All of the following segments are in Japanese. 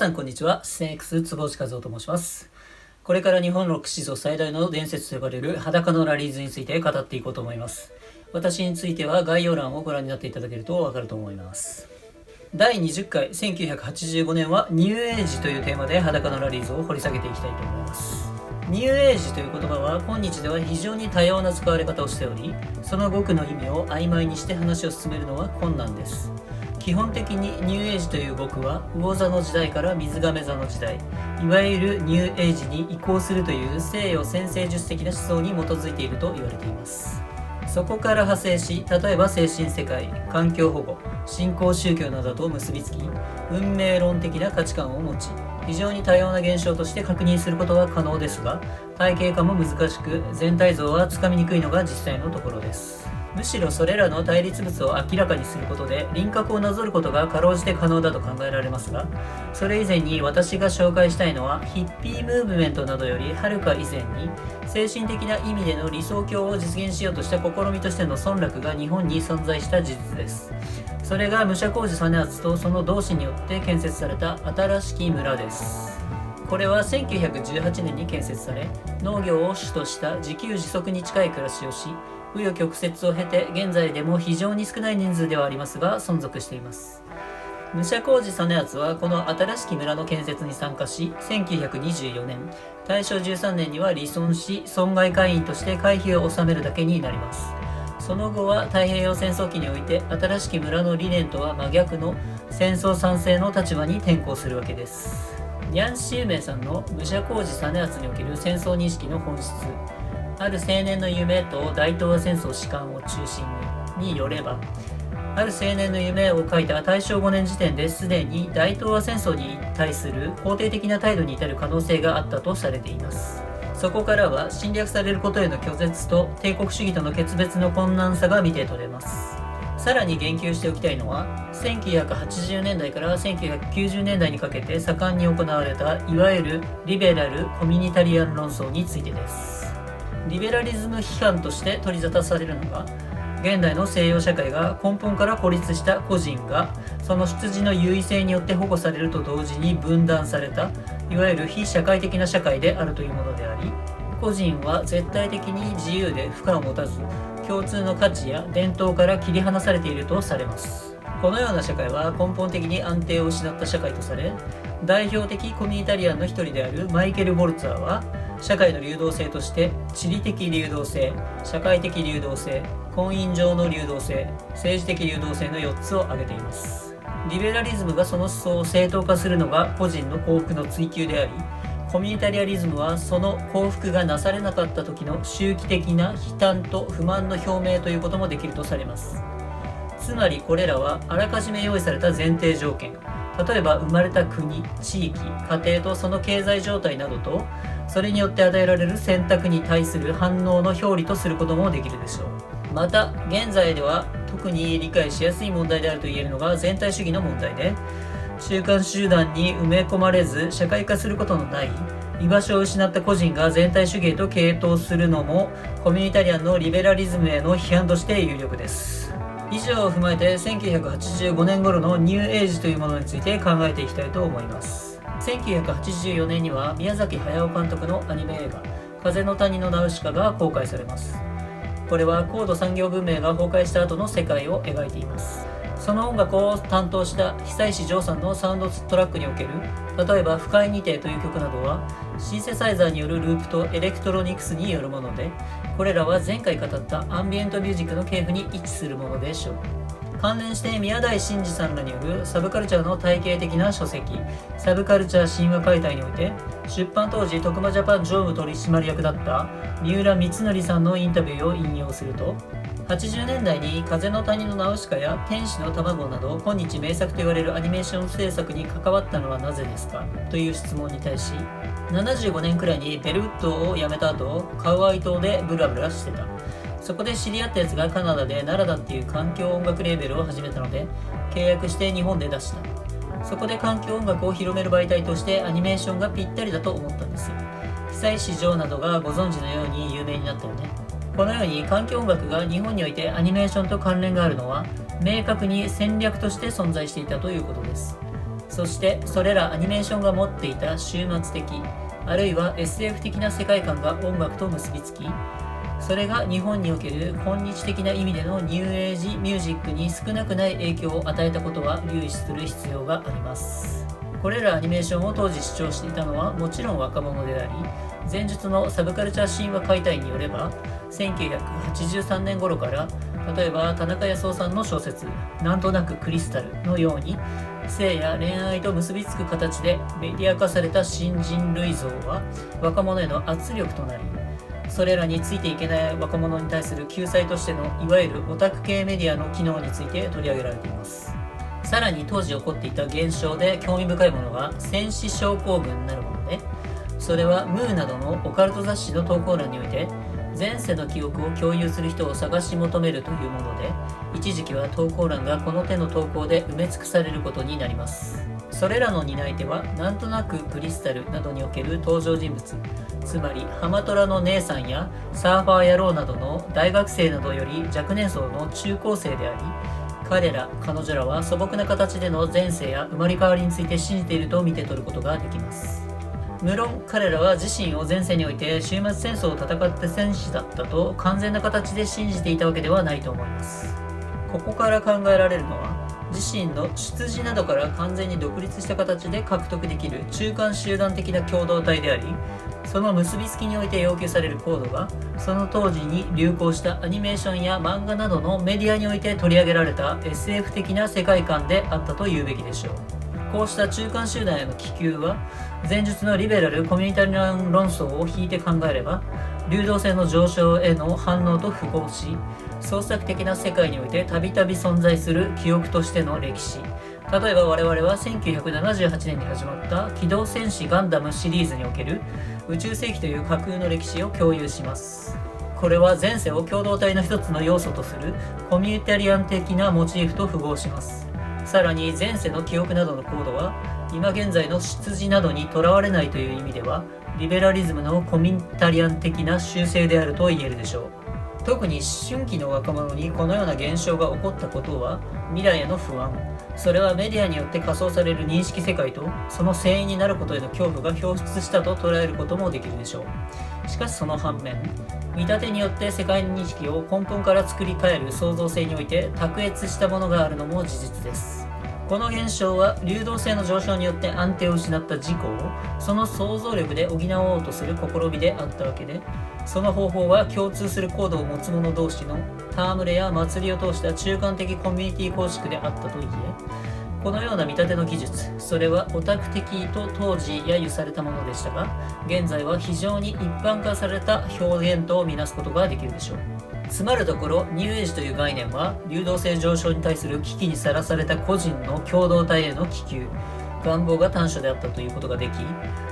さんこんにちは。セン X 坪内和夫と申します。これから日本ロック史上最大の伝説と呼ばれる裸のラリーズについて語っていこうと思います。私については概要欄をご覧になっていただけるとわかると思います。第20回1985年はニューエイジというテーマで裸のラリーズを掘り下げていきたいと思います。ニューエイジという言葉は今日では非常に多様な使われ方をしており、その語句の意味を曖昧にして話を進めるのは困難です。基本的にニューエイジという語句は魚座の時代から水亀座の時代、いわゆるニューエイジに移行するという西洋先生術的な思想に基づいていると言われています。そこから派生し、例えば精神世界、環境保護、新興宗教などと結びつき、運命論的な価値観を持ち、非常に多様な現象として確認することは可能ですが、体系化も難しく、全体像はつかみにくいのが実際のところです。むしろそれらの対立物を明らかにすることで輪郭をなぞることがかろうじて可能だと考えられますが、それ以前に私が紹介したいのはヒッピームーブメントなどよりはるか以前に精神的な意味での理想郷を実現しようとした試みとしての村落が日本に存在した事実です。それが武者小路実篤とその同志によって建設された新しき村です。これは1918年に建設され、農業を主とした自給自足に近い暮らしをし、紆余曲折を経て現在でも非常に少ない人数ではありますが存続しています。武者小路実篤はこの新しき村の建設に参加し、1924年大正13年には離村し、損害会員として会費を納めるだけになります。その後は太平洋戦争期において新しき村の理念とは真逆の戦争賛成の立場に転向するわけです。ニャン・シウメイさんの武者小路実篤における戦争認識の本質、ある青年の夢と大東亜戦争史観を中心によれば、ある青年の夢を書いた大正5年時点ですでに大東亜戦争に対する肯定的な態度に至る可能性があったとされています。そこからは侵略されることへの拒絶と帝国主義との決別の困難さが見て取れます。さらに言及しておきたいのは、1980年代から1990年代にかけて盛んに行われたいわゆるリベラル・コミュニタリアン論争についてです。リベラリズム批判として取り沙汰されるのが、現代の西洋社会が根本から孤立した個人がその出自の優位性によって保護されると同時に分断された、いわゆる非社会的な社会であるというものであり、個人は絶対的に自由で負荷を持たず、共通の価値や伝統から切り離されているとされます。このような社会は根本的に安定を失った社会とされ、代表的コミュニタリアンの一人であるマイケル・ボルツァーは、社会の流動性として地理的流動性、社会的流動性、婚姻上の流動性、政治的流動性の4つを挙げています。リベラリズムがその思想を正当化するのが個人の幸福の追求であり、コミュニタリアリズムはその幸福がなされなかった時の周期的な悲嘆と不満の表明ということもできるとされます。つまりこれらはあらかじめ用意された前提条件、例えば生まれた国、地域、家庭とその経済状態などと、それによって与えられる選択に対する反応の表裏とすることもできるでしょう。また現在では特に理解しやすい問題であると言えるのが全体主義の問題で、集団集団に埋め込まれず社会化することのない居場所を失った個人が全体主義へと傾倒するのもコミュニタリアンのリベラリズムへの批判として有力です。以上を踏まえて1985年頃のニューエイジというものについて考えていきたいと思います。1984年には宮崎駿監督のアニメ映画風の谷のナウシカが公開されます。これは高度産業文明が崩壊した後の世界を描いています。その音楽を担当した久石譲さんのサウンドトラックにおける、例えば不快にてという曲などはシンセサイザーによるループとエレクトロニクスによるもので、これらは前回語ったアンビエントミュージックの系譜に一致するものでしょう。関連して宮台真司さんらによるサブカルチャーの体系的な書籍、サブカルチャー神話解体において、出版当時徳間ジャパン常務取締役だった三浦光則さんのインタビューを引用すると、80年代に風の谷のナウシカや天使の卵など今日名作と言われるアニメーション制作に関わったのはなぜですかという質問に対し、75年くらいにベルウッドを辞めた後カウアイ島でブラブラしてた、そこで知り合ったやつがカナダで奈良だっていう環境音楽レーベルを始めたので契約して日本で出した。そこで環境音楽を広める媒体としてアニメーションがぴったりだと思ったんですよ。久石譲などがご存知のように有名になったよね。このように環境音楽が日本においてアニメーションと関連があるのは明確に戦略として存在していたということです。そしてそれらアニメーションが持っていた終末的あるいは SF 的な世界観が音楽と結びつき、それが日本における今日的な意味でのニューエイジミュージックに少なくない影響を与えたことは留意する必要があります。これらアニメーションを当時主張していたのはもちろん若者であり、前述のサブカルチャー神話解体によれば1983年頃から例えば田中康夫さんの小説なんとなくクリスタルのように性や恋愛と結びつく形でメディア化された新人類像は若者への圧力となり、それらについていけない若者に対する救済としてのいわゆるオタク系メディアの機能について取り上げられています。さらに当時起こっていた現象で興味深いものが戦死症候群なるもので、それはムーなどのオカルト雑誌の投稿欄において前世の記憶を共有する人を探し求めるというもので、一時期は投稿欄がこの手の投稿で埋め尽くされることになります。それらの担い手はなんとなくクリスタルなどにおける登場人物、つまりハマトラの姉さんやサーファー野郎などの大学生などより若年層の中高生であり、彼ら彼女らは素朴な形での前世や生まれ変わりについて信じていると見て取ることができます。無論彼らは自身を前世において終末戦争を戦って戦士だったと完全な形で信じていたわけではないと思います。ここから考えられるのは、自身の出自などから完全に独立した形で獲得できる中間集団的な共同体であり、その結びつきにおいて要求されるコードがその当時に流行したアニメーションや漫画などのメディアにおいて取り上げられた SF 的な世界観であったと言うべきでしょう。こうした中間集団への気球は前述のリベラルコミュニタリアン論争を引いて考えれば流動性の上昇への反応と符合し、創作的な世界においてたびたび存在する記憶としての歴史、例えば我々は1978年に始まった機動戦士ガンダムシリーズにおける宇宙世紀という架空の歴史を共有します。これは前世を共同体の一つの要素とするコミュニタリアン的なモチーフと符合します。さらに前世の記憶などのコードは今現在の出自などにとらわれないという意味ではリベラリズムのコミュニタリアン的な習性であると言えるでしょう。特に思春期の若者にこのような現象が起こったことは未来への不安、それはメディアによって仮想される認識世界とその遷移になることへの恐怖が表出したと捉えることもできるでしょう。しかしその反面、見立てによって世界認識を根本から作り変える創造性において卓越したものがあるのも事実です。この現象は流動性の上昇によって安定を失った自己をその想像力で補おうとする試みであったわけで、その方法は共通するコードを持つ者同士の戯れや祭りを通した中間的コミュニティ構築であったといえ、このような見立ての技術、それはオタク的と当時揶揄されたものでしたが、現在は非常に一般化された表現とみなすことができるでしょう。つまるところ、ニューエイジという概念は流動性上昇に対する危機にさらされた個人の共同体への気球、願望が短所であったということができ、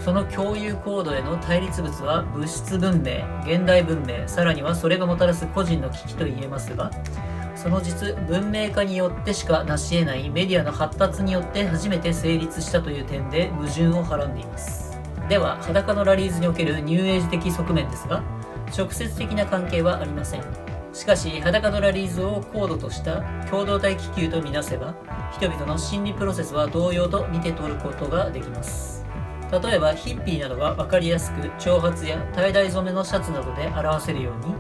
その共有コードへの対立物は物質文明、現代文明、さらにはそれがもたらす個人の危機と言えますが、その実文明化によってしか成し得ないメディアの発達によって初めて成立したという点で矛盾をはらんでいます。では裸のラリーズにおけるニューエイジ的側面ですが、直接的な関係はありません。しかし裸のラリーズをコードとした共同体気球とみなせば、人々の心理プロセスは同様と見て取ることができます。例えばヒッピーなどが分かりやすく長髪やタイダイ染めのシャツなどで表せるように、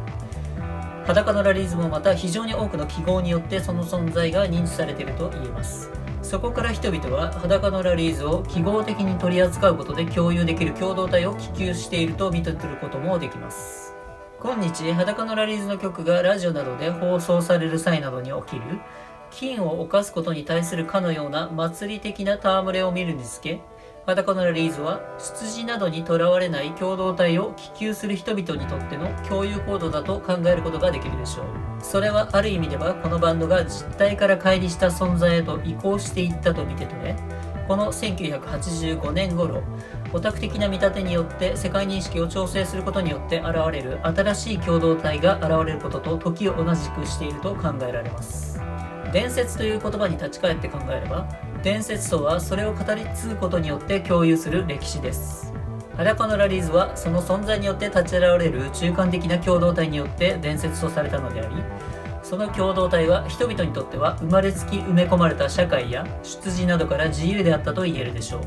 裸のラリーズもまた非常に多くの記号によってその存在が認知されていると言えます。そこから人々は裸のラリーズを記号的に取り扱うことで共有できる共同体を希求していると見て取ることもできます。今日裸のラリーズの曲がラジオなどで放送される際などに起きる禁を犯すことに対するかのような祭り的な戯れを見るにつけ、裸のラリーズは出自などにとらわれない共同体を希求する人々にとっての共有コードだと考えることができるでしょう。それはある意味ではこのバンドが実体から乖離した存在へと移行していったと見て取れ、この1985年頃、オタク的な見立てによって世界認識を調整することによって現れる新しい共同体が現れることと時を同じくしていると考えられます。伝説という言葉に立ち返って考えれば、伝説とはそれを語り継ぐことによって共有する歴史です。裸のラリーズはその存在によって立ち現れる中間的な共同体によって伝説とされたのであり、その共同体は人々にとっては生まれつき埋め込まれた社会や出自などから自由であったと言えるでしょう。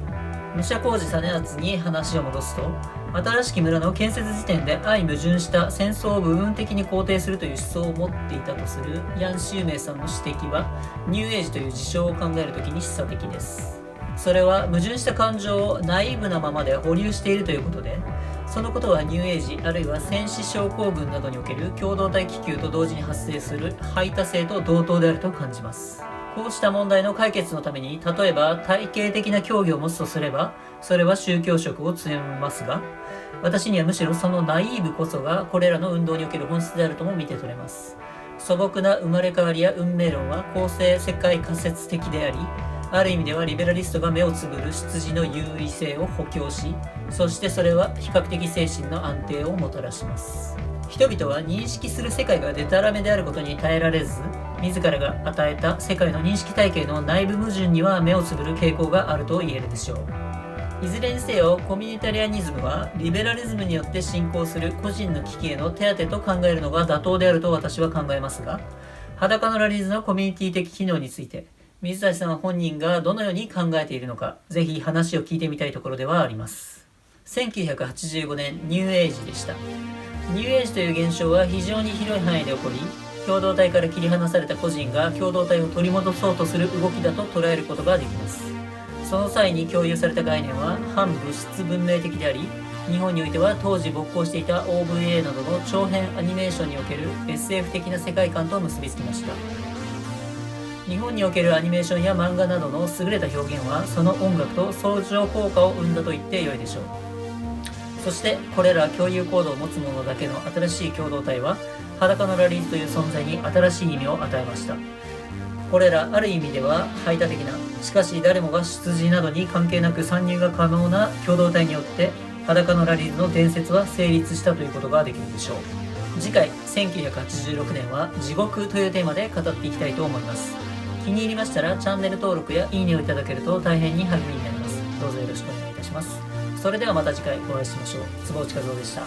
武者小路実篤に話を戻すと、新しき村の建設時点で相矛盾した戦争を部分的に肯定するという思想を持っていたとするヤン・シュウメイさんの指摘は、ニューエイジという事象を考えるときに示唆的です。それは矛盾した感情をナイーブなままで保留しているということで、そのことはニューエイジあるいは戦死症候群などにおける共同体気球と同時に発生する排他性と同等であると感じます。こうした問題の解決のために、例えば体系的な教義を持つとすれば、それは宗教色を強めますが、私にはむしろそのナイーブこそがこれらの運動における本質であるとも見て取れます。素朴な生まれ変わりや運命論は公正世界仮説的であり、ある意味ではリベラリストが目をつぶる出自の優位性を補強し、そしてそれは比較的精神の安定をもたらします。人々は認識する世界がデタラメであることに耐えられず、自らが与えた世界の認識体系の内部矛盾には目をつぶる傾向があると言えるでしょう。いずれにせよ、コミュニタリアニズムはリベラリズムによって進行する個人の危機への手当と考えるのが妥当であると私は考えますが、裸のラリーズのコミュニティ的機能について、水谷さん本人がどのように考えているのか、ぜひ話を聞いてみたいところではあります。1985年、ニューエイジでした。ニューエイジという現象は非常に広い範囲で起こり、共同体から切り離された個人が共同体を取り戻そうとする動きだと捉えることができます。その際に共有された概念は反物質文明的であり、日本においては当時勃興していた OVA などの長編アニメーションにおける SF 的な世界観と結びつきました。日本におけるアニメーションや漫画などの優れた表現は、その音楽と相乗効果を生んだと言ってよいでしょう。そしてこれら共有行動を持つ者だけの新しい共同体は、裸のラリーズという存在に新しい意味を与えました。これらある意味では排他的な、しかし誰もが出自などに関係なく参入が可能な共同体によって、裸のラリーズの伝説は成立したということができるでしょう。次回1986年は地獄というテーマで語っていきたいと思います。気に入りましたらチャンネル登録やいいねをいただけると大変に励みになります。どうぞよろしくお願いいたします。それではまた次回お会いしましょう。坪内和夫でした。